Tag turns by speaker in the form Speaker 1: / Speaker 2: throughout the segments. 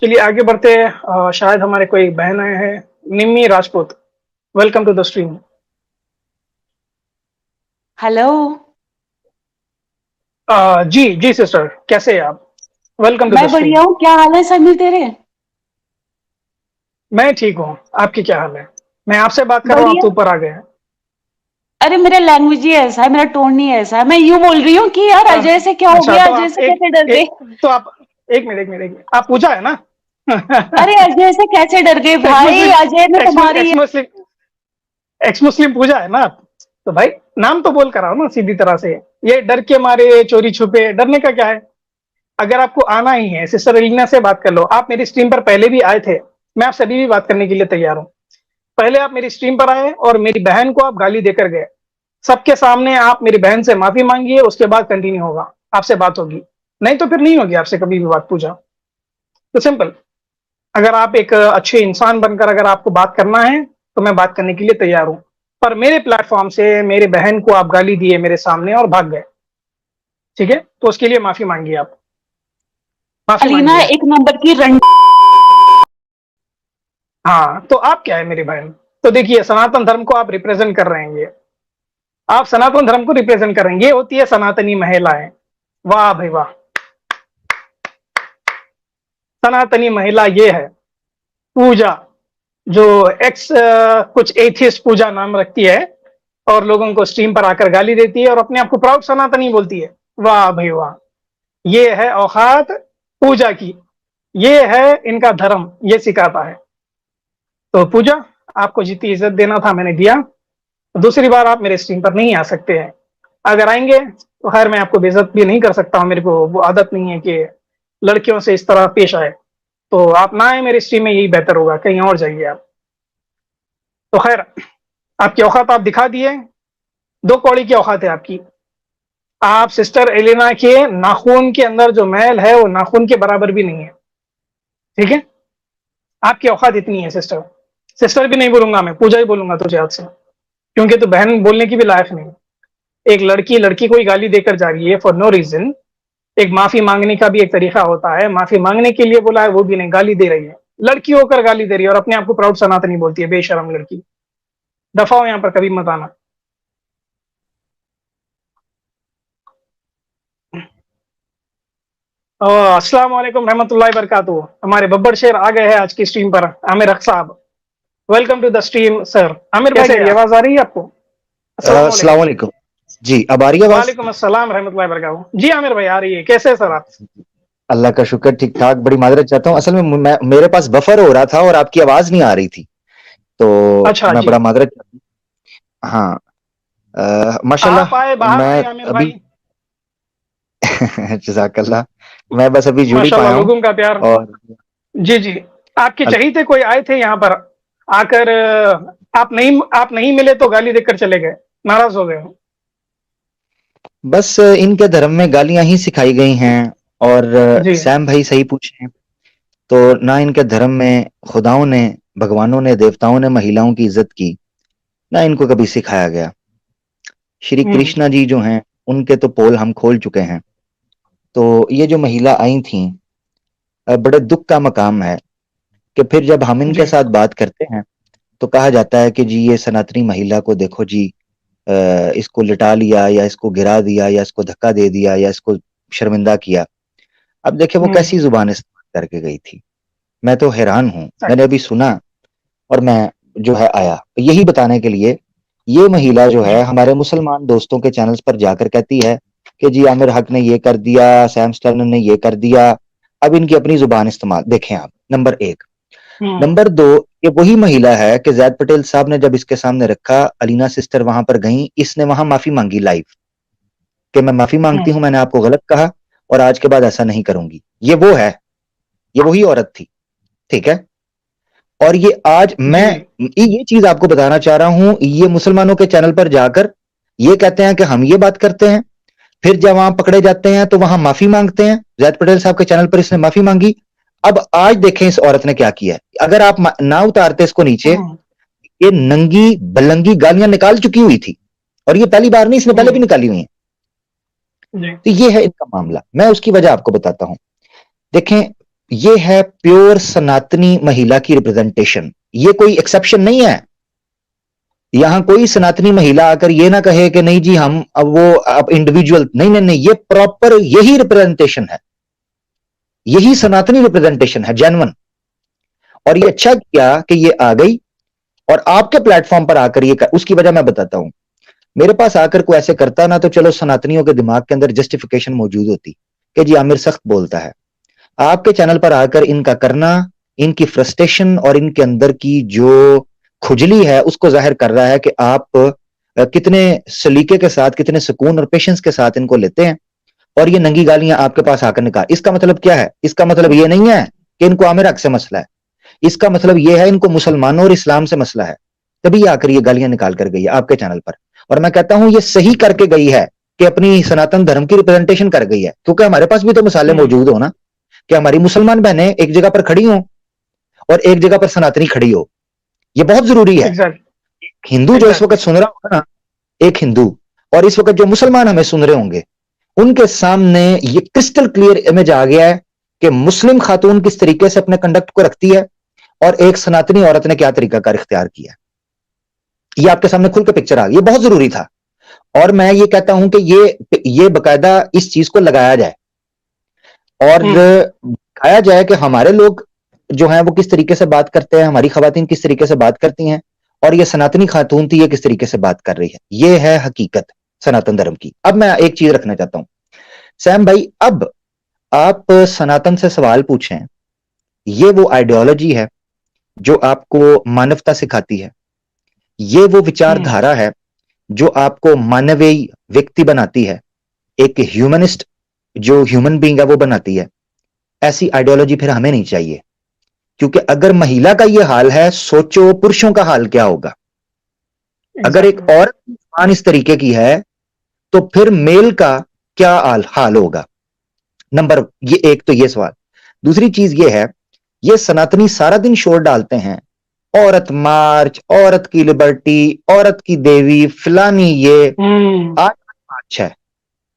Speaker 1: के लिए आगे बढ़ते हैं। शायद हमारे कोई बहन आए हैं, Nimmi Rajput. Welcome to the stream.
Speaker 2: Hello.
Speaker 1: जी जी सिस्टर, कैसे हैं आप? Welcome to the
Speaker 2: main
Speaker 1: stream.
Speaker 2: बढ़िया हूँ। क्या हाल है समीर तेरे?
Speaker 1: मैं ठीक हूँ, आपकी क्या हाल है? मैं आपसे बात कर रहा हूँ, आप
Speaker 2: बढ़िया।
Speaker 1: तो ऊपर आ गए हैं।
Speaker 2: अरे मेरा लैंग्वेज ही ऐसा है, मेरा टोन ही ऐसा है। मैं यूं बोल रही हूँ कि यार अजय से क्या हो
Speaker 1: अच्छा,
Speaker 2: गया,
Speaker 1: तो
Speaker 2: अजय
Speaker 1: आप
Speaker 2: से कैसे डर गए?
Speaker 1: आप एक मिनट, आप पूजा है ना?
Speaker 2: अरे अजय से कैसे डर गए
Speaker 1: एक्स
Speaker 2: भाई?
Speaker 1: मुस्लिम,
Speaker 2: अजय ने तुम्हारी
Speaker 1: एक्स मुस्लिम पूजा है ना आप? तो भाई नाम तो बोल कर आओ ना सीधी तरह से। ये डर के मारे चोरी छुपे डरने का क्या है? अगर आपको आना ही है, सिस्टर एलिना से बात कर लो। आप मेरी स्ट्रीम पर पहले भी आए थे, मैं आपसे अभी भी बात करने के लिए तैयार हूँ। पहले आप मेरी स्ट्रीम पर आए और मेरी बहन को आप गाली देकर गए। सबके सामने आप मेरी बहन से माफी मांगिए, उसके बाद कंटिन्यू होगा, आपसे बात होगी। नहीं तो फिर नहीं होगी आपसे कभी भी बात, पूजा। तो सिंपल। अगर आप एक अच्छे इंसान बनकर अगर आपको बात करना है, तो मैं बात करने के लिए तैयार हूं। पर मेरे प्लेटफॉर्म से मेरे बहन को आप गाली दिए मेरे सामने और भाग गए। ठीक है, तो उसके लिए माफी मांगिए आप। माफी
Speaker 2: अलीना
Speaker 1: मांगिए।
Speaker 2: एक नंबर की रंड।
Speaker 1: हाँ, तो आप क्या है मेरी बहन? तो देखिए, सनातन धर्म को आप रिप्रेजेंट कर रहे हैं। ये आप सनातन धर्म को रिप्रेजेंट कर रहे हैं, ये होती है सनातनी महिलाएं। वाह भाई वाह। सनातनी महिला ये है पूजा, जो एक्स कुछ एथियस्ट पूजा नाम रखती है, और लोगों को स्ट्रीम पर आकर गाली देती है और अपने आप को प्राउड सनातनी बोलती है। वाह भाई वाह। ये है औकात पूजा की। ये है इनका धर्म, ये सिखाता है। तो पूजा, आपको जितनी इज्जत देना था मैंने दिया। दूसरी बार आप मेरे स्ट्रीम पर नहीं आ सकते हैं। अगर आएंगे तो खैर, मैं आपको बेइज्जत भी नहीं कर सकता हूँ, मेरे को वो आदत नहीं है कि लड़कियों से इस तरह पेश आए। तो आप ना आए मेरे स्ट्रीम में, यही बेहतर होगा, कहीं और जाइए आप। तो खैर, आपकी औकात आप दिखा दिए। दो कौड़ी की औकात है आपकी। आप सिस्टर एलिना के नाखून के अंदर जो मैल है, वो नाखून के बराबर भी नहीं है। ठीक है, आपकी औकात इतनी है सिस्टर। सिस्टर भी नहीं बोलूंगा मैं, पूजा ही बोलूंगा तुझे आज से, क्योंकि तू बहन बोलने की भी लायक नहीं। एक लड़की लड़की को ही गाली देकर जा रही है फॉर नो रीजन। एक माफी मांगने का भी एक तरीका होता है, माफी मांगने के लिए बोला है, वो भी नहीं, गाली दे रही है। लड़की होकर गाली दे रही है और अपने आप को प्राउड सनातनी बोलती है, बेशरम लड़की। दफा हो यहाँ पर, कभी मत आना। अस्सलाम वालेकुम रहमतुल्लाहि बरकातहू। हमारे बब्बर शेर आ गए हैं आज की स्ट्रीम पर, आमिर हक साहब। Welcome to the stream sir. Aamir भाई,
Speaker 2: कैसे
Speaker 1: मेरी
Speaker 2: आप?
Speaker 1: आवाज आ रही है आपको? अस्सलाम
Speaker 3: अस्सलाम
Speaker 1: वालेकुम।
Speaker 3: वालेकुम। जी, अब आ रही है आवाज?
Speaker 1: वालेकुम अस्सलाम रहमतुल्लाहि बरकातहू। जी आमिर भाई, आ रही है। कैसे हैं सर आप?
Speaker 3: अल्लाह का शुक्र, ठीक ठाक। बड़ी माजरत चाहता हूँ, असल में मेरे पास बफर हो रहा था और आपकी आवाज नहीं आ रही थी, तो
Speaker 1: अच्छा
Speaker 3: मैं
Speaker 1: जी।
Speaker 3: बड़ा माजरत चाहता हूँ। हाँ,
Speaker 1: आप
Speaker 3: माशाल्लाह।
Speaker 1: आए, बाहर
Speaker 3: मैं
Speaker 1: आए आमिर
Speaker 3: अभी
Speaker 1: भाई।
Speaker 3: जज़ाकल्लाह। मैं बस अभी जुड़ ही
Speaker 1: माशाल्लाह,
Speaker 3: पाया हूँ।
Speaker 1: लोगों का प्यार।
Speaker 3: और
Speaker 1: जी जी। आपके चहीते कोई आए थे यहाँ पर आकर, आप नहीं मिले तो गाली देकर चले गए, नाराज हो गए हो।
Speaker 3: बस इनके धर्म में गालियां ही सिखाई गई हैं। और
Speaker 1: जी।
Speaker 3: सैम भाई सही पूछे तो ना इनके धर्म में खुदाओं ने, भगवानों ने, देवताओं ने महिलाओं की इज्जत की, ना इनको कभी सिखाया गया। श्री
Speaker 1: हम्म।
Speaker 3: कृष्णा जी जो हैं, उनके तो पोल हम खोल चुके हैं। तो ये जो महिला आई थी, बड़े दुख का मकाम है कि फिर जब हम इनके
Speaker 1: जी।
Speaker 3: साथ बात करते हैं तो कहा जाता है कि जी ये सनातनी महिला को देखो जी, इसको लिटा लिया या इसको गिरा दिया या इसको धक्का दे दिया या इसको शर्मिंदा किया। अब देखिए वो
Speaker 1: हम्म।
Speaker 3: कैसी जुबान इस्तेमाल करके गई थी। मैं तो हैरान हूं, मैंने
Speaker 1: सही।
Speaker 3: अभी सुना और मैं जो है आया यही बताने के लिए। ये महिला जो है
Speaker 1: जी।
Speaker 3: हमारे मुसलमान दोस्तों के चैनल्स पर जाकर कहती है कि जी आमिर हक ने ये कर दिया, सैम स्टर्न ने ये कर दिया। अब इनकी अपनी जुबान इस्तेमाल देखें आप, नंबर एक।
Speaker 1: हम्म।
Speaker 3: नंबर दो, ये वही महिला है कि जैद पटेल साहब ने जब इसके सामने रखा, अलीना सिस्टर वहां पर गई, इसने वहां माफी मांगी लाइव कि मैं माफी मांगती
Speaker 1: हम्म।
Speaker 3: हूं, मैंने आपको गलत कहा और आज के बाद ऐसा नहीं करूंगी। ये वो है, ये वही औरत थी। ठीक है। और ये आज मैं
Speaker 1: जी।
Speaker 3: ये चीज आपको बताना चाह रहा हूं, ये मुसलमानों के चैनल पर जाकर ये कहते हैं कि हम ये बात करते हैं, फिर जब वहां पकड़े जाते हैं तो वहां माफी मांगते हैं। जैद पटेल साहब के चैनल पर इसने माफी मांगी। अब आज देखें इस औरत ने क्या किया है। अगर आप ना उतारते इसको नीचे,
Speaker 1: हम्म।
Speaker 3: ये नंगी बलंगी गालियां निकाल चुकी हुई थी। और ये पहली बार नहीं, इसने पहले भी
Speaker 1: हम्म।
Speaker 3: निकाली हुई है।
Speaker 1: जी।
Speaker 3: तो ये है इनका मामला। मैं उसकी वजह आपको बताता हूं। देखें, ये है प्योर सनातनी महिला की रिप्रेजेंटेशन। ये कोई एक्सेप्शन नहीं है। यहां कोई सनातनी महिला आकर ये ना कहे कि नहीं जी हम अब इंडिविजुअल, नहीं नहीं नहीं, ये प्रॉपर यही रिप्रेजेंटेशन है, यही सनातनी रिप्रेजेंटेशन है, जेन्युइन। और ये अच्छा किया कि ये आ गई और आपके प्लेटफॉर्म पर आकर ये उसकी वजह मैं बताता हूं। मेरे पास आकर कोई ऐसे करता ना तो चलो सनातनियों के दिमाग के अंदर जस्टिफिकेशन मौजूद होती कि जी आमिर सख्त बोलता है। आपके चैनल पर आकर इनका करना, इनकी फ्रस्ट्रेशन और इनके अंदर की जो खुजली है उसको जाहिर कर रहा है कि आप कितने सलीके के साथ, कितने सुकून और पेशेंस के साथ इनको लेते हैं और ये नंगी गालियां आपके पास आकर निकाल। इसका मतलब क्या है? इसका मतलब ये नहीं है कि इनको आमिर हक से मसला है, इसका मतलब ये है इनको मुसलमानों और इस्लाम से मसला है, तभी आकर ये गालियां निकाल कर गई है आपके चैनल पर। और मैं कहता हूं ये सही करके गई है कि अपनी सनातन धर्म की रिप्रेजेंटेशन कर गई है, क्योंकि हमारे पास भी तो मिसालें मौजूद हो ना कि हमारी मुसलमान बहनें एक जगह पर खड़ी हों और एक जगह पर सनातनी खड़ी हो। ये बहुत जरूरी है। हिंदू जो इस वक्त सुन रहा होगा ना, एक हिंदू और इस वक्त जो मुसलमान हमें सुन रहे होंगे, उनके सामने ये क्रिस्टल क्लियर इमेज आ गया है कि मुस्लिम खातून किस तरीके से अपने कंडक्ट को रखती है और एक सनातनी औरत ने क्या तरीकाकार इख्तियार किया। ये आपके सामने खुल के पिक्चर आ गई। ये बहुत जरूरी था और मैं ये कहता हूं कि ये बकायदा इस चीज को लगाया जाए और दिखाया जाए कि हमारे लोग जो हैं वो किस तरीके से बात करते हैं, हमारी खवातीन किस तरीके से बात करती हैं और ये सनातनी खातून थी ये किस तरीके से बात कर रही है। ये है हकीकत सनातन धर्म की। अब मैं एक चीज रखना चाहता हूं सैम भाई, अब आप सनातन से सवाल पूछें, ये वो आइडियोलॉजी है जो आपको मानवता सिखाती है, ये वो विचारधारा है जो आपको मानवीय व्यक्ति बनाती है, एक ह्यूमनिस्ट जो ह्यूमन बीइंग है वो बनाती है। ऐसी आइडियोलॉजी फिर हमें नहीं चाहिए, क्योंकि अगर महिला का ये हाल है, सोचो पुरुषों का हाल क्या होगा। अगर एक औरत इस तरीके की है तो फिर मेल का क्या हाल होगा। नंबर ये एक तो ये सवाल। दूसरी चीज ये है, ये सनातनी सारा दिन शोर डालते हैं, औरत मार्च, औरत की लिबर्टी, औरत की देवी, फलानी ये। आज मार्च है,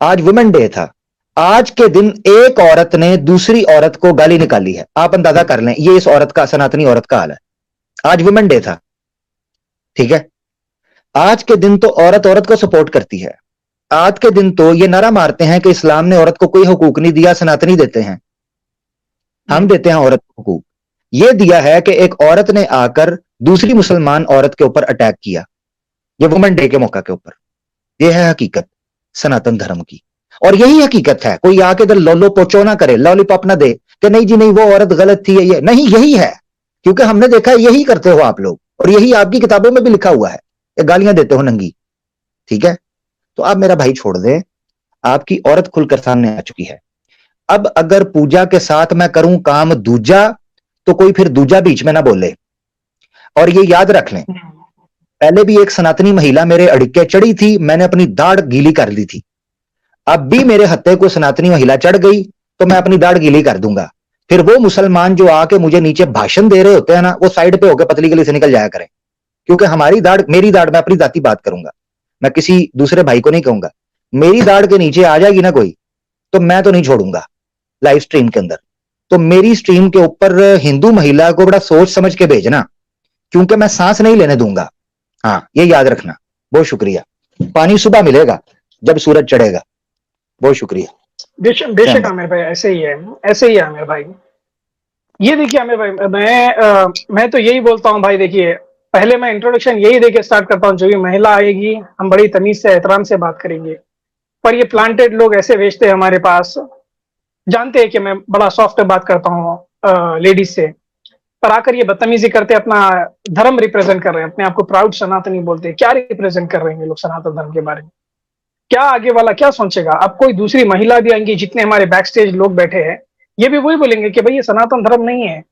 Speaker 3: आज वुमेन डे था, आज के दिन एक औरत ने दूसरी औरत को गाली निकाली है। आप अंदाजा कर लें ये इस औरत का, सनातनी औरत का हाल है। आज वुमेन डे था, ठीक है, आज के दिन तो औरत औरत को सपोर्ट करती है। आज के दिन तो ये नारा मारते हैं कि इस्लाम ने औरत को कोई हुकूक नहीं दिया, सनातनी देते हैं, हम देते हैं औरत को हुकूक। ये दिया है कि एक औरत ने आकर दूसरी मुसलमान औरत के ऊपर अटैक किया, ये वुमेन डे के मौका के ऊपर। यह है हकीकत सनातन धर्म की और यही हकीकत है। कोई आके इधर लोलो पोचो ना करे, लॉलीपॉप ना दे कि नहीं जी नहीं वो औरत गलत थी, ये नहीं, यही है, क्योंकि हमने देखा है यही करते हो आप लोग और यही आपकी किताबों में भी लिखा हुआ है, गालियां देते हो नंगी, ठीक है। तो आप मेरा भाई छोड़ दें, आपकी औरत खुलकर सामने आ चुकी है। अब अगर पूजा के साथ मैं करूं काम दूजा तो कोई फिर दूजा बीच में ना बोले। और ये याद रख लें, पहले भी एक सनातनी महिला मेरे अड़िके चढ़ी थी, मैंने अपनी दाढ़ गीली कर ली थी। अब भी मेरे हत्थे को सनातनी महिला चढ़ गई तो मैं अपनी दाढ़ गीली कर दूंगा। फिर वो मुसलमान जो आके मुझे नीचे भाषण दे रहे होते हैं ना, वो साइड पे होकर पतली गली से निकल जाया करें, क्योंकि हमारी दाढ़, मेरी दाढ़, मैं अपनी जाती बात करूंगा, मैं किसी दूसरे भाई को नहीं कहूंगा, मेरी दाढ़ के नीचे आ जाएगी ना कोई तो मैं तो नहीं छोड़ूंगा लाइव स्ट्रीम के अंदर। तो मेरी स्ट्रीम के ऊपर हिंदू महिला को बड़ा सोच समझ के भेजना, क्योंकि मैं सांस नहीं लेने दूंगा। हाँ ये याद रखना। बहुत शुक्रिया। पानी सुबह मिलेगा जब सूरज चढ़ेगा। बहुत शुक्रिया।
Speaker 1: बेशक आमिर भाई, ऐसे ही है, ऐसे ही है आमिर भाई। ये देखिए आमिर भाई, मैं तो यही बोलता हूँ भाई, देखिए पहले मैं इंट्रोडक्शन यही देके स्टार्ट करता हूँ, जो भी महिला आएगी हम बड़ी तमीज से एहतराम से बात करेंगे। पर ये प्लांटेड लोग ऐसे भेजते हैं हमारे पास, जानते हैं कि मैं बड़ा सॉफ्ट बात करता हूँ लेडीज से, पर आकर ये बदतमीजी करते, अपना धर्म रिप्रेजेंट कर रहे हैं, अपने आप को प्राउड सनातनी बोलते हैं। क्या रिप्रेजेंट कर रहे हैं ये लोग सनातन धर्म के बारे में? क्या आगे वाला क्या सोचेगा? अब कोई दूसरी महिला भी आएंगी, जितने हमारे बैक स्टेज लोग बैठे हैं ये भी वही बोलेंगे कि भाई ये सनातन धर्म नहीं है,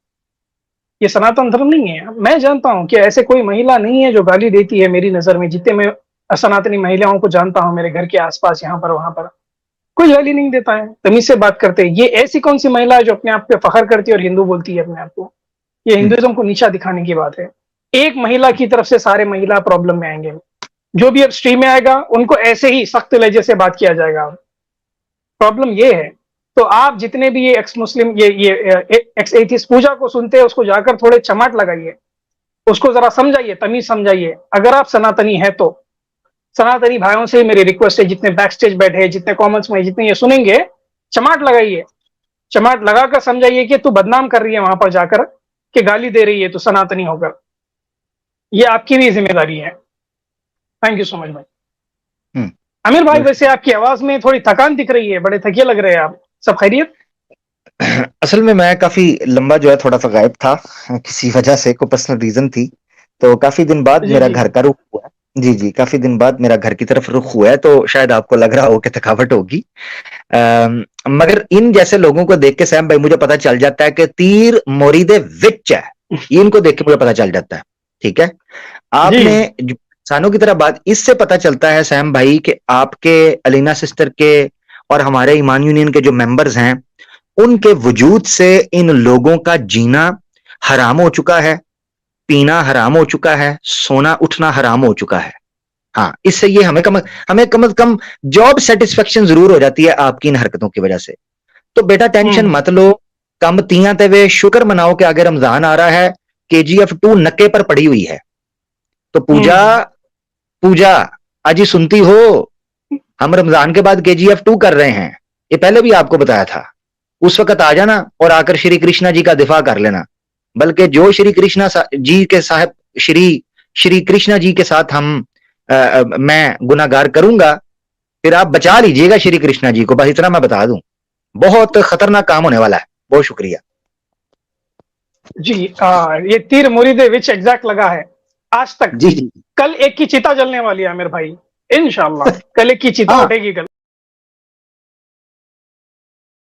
Speaker 1: ये सनातन धर्म नहीं है। मैं जानता हूं कि ऐसे कोई महिला नहीं है जो गाली देती है मेरी नजर में, जितने मैं सनातनी महिलाओं को जानता हूं मेरे घर के आसपास, यहाँ पर वहां पर कोई गाली नहीं देता है, तमीज से बात करते हैं। ये ऐसी कौन सी महिला है जो अपने आप पे फखर करती है और हिंदू बोलती है अपने आप को? ये हिंदुइज्म को नीचा दिखाने की बात है। एक महिला की तरफ से सारे महिला प्रॉब्लम में आएंगे। जो भी अब स्ट्रीम में आएगा उनको ऐसे ही सख्त लहजे से बात किया जाएगा। प्रॉब्लम ये है तो आप जितने भी ये एक्स मुस्लिम ये एक्स एथिस्ट पूजा को सुनते हैं, उसको जाकर थोड़े चमाट लगाइए, उसको जरा समझाइए, तमीज समझाइए। अगर आप सनातनी है तो सनातनी भाइयों से मेरी रिक्वेस्ट है, जितने बैक स्टेज बैठे हैं, जितने कॉमेंट्स में, जितने ये सुनेंगे, चमाट लगाइए, चमाट लगाकर समझाइए कि तू बदनाम कर रही है वहां पर जाकर, कि गाली दे रही है तू सनातनी होकर। ये आपकी भी जिम्मेदारी है। थैंक यू सो मच भाई। आमिर भाई, वैसे आपकी आवाज में थोड़ी थकान दिख रही है, बड़े थके लग रहे हैं आप, सब खैरियत?
Speaker 3: असल में मैं काफी लंबा जो है थोड़ा सा गायब था, किसी वजह से, कोई पर्सनल रीजन थी, तो काफी दिन बाद
Speaker 1: जी
Speaker 3: मेरा
Speaker 1: जी
Speaker 3: घर का रुख हुआ है। जी जी, काफी दिन बाद मेरा घर की तरफ रुख हुआ है, तो शायद आपको लग रहा हो कि थकावट होगी। मगर इन जैसे लोगों को देख के सैम भाई मुझे पता चल जाता है कि तीर मोरी दे विच है, ये इनको देख के मुझे पता चल जाता है। ठीक है, आपने इंसानों की तरह बात, इससे पता चलता है सैम भाई कि आपके, अलीना सिस्टर के और हमारे ईमान यूनियन के जो मेंबर्स हैं, उनके वजूद से इन लोगों का जीना हराम हो चुका है, पीना हराम हो चुका है, सोना उठना हराम हो चुका है। हाँ, इससे ये हमें कम से कम जॉब सेटिस्फेक्शन जरूर हो जाती है आपकी इन हरकतों की वजह से। तो बेटा टेंशन मत लो, कम तियां ते वे शुक्र मनाओ कि आगे रमजान आ रहा है, KGF 2 नक्के पर पड़ी हुई है। तो पूजा पूजा आज ही सुनती हो, हम रमजान के बाद KGF 2 कर रहे हैं, ये पहले भी आपको बताया था। उस वक्त आ जाना और आकर श्री कृष्णा जी का दिफा कर लेना। बल्कि जो श्री कृष्णा जी के साहब श्री कृष्णा जी के साथ मैं गुनाहगार करूंगा, फिर आप बचा लीजिएगा श्री कृष्णा जी को, बस इतना मैं बता दूं। बहुत खतरनाक काम होने वाला है। बहुत शुक्रिया
Speaker 1: जी। ये तीर मुरीदे विच एग्जैक्ट लगा है आज तक।
Speaker 3: जी जी।
Speaker 1: कल एक की चिता जलने वाली है आमिर भाई, इंशाल्लाह कल एक की चिता
Speaker 3: हाँ।
Speaker 1: उठेगी कल।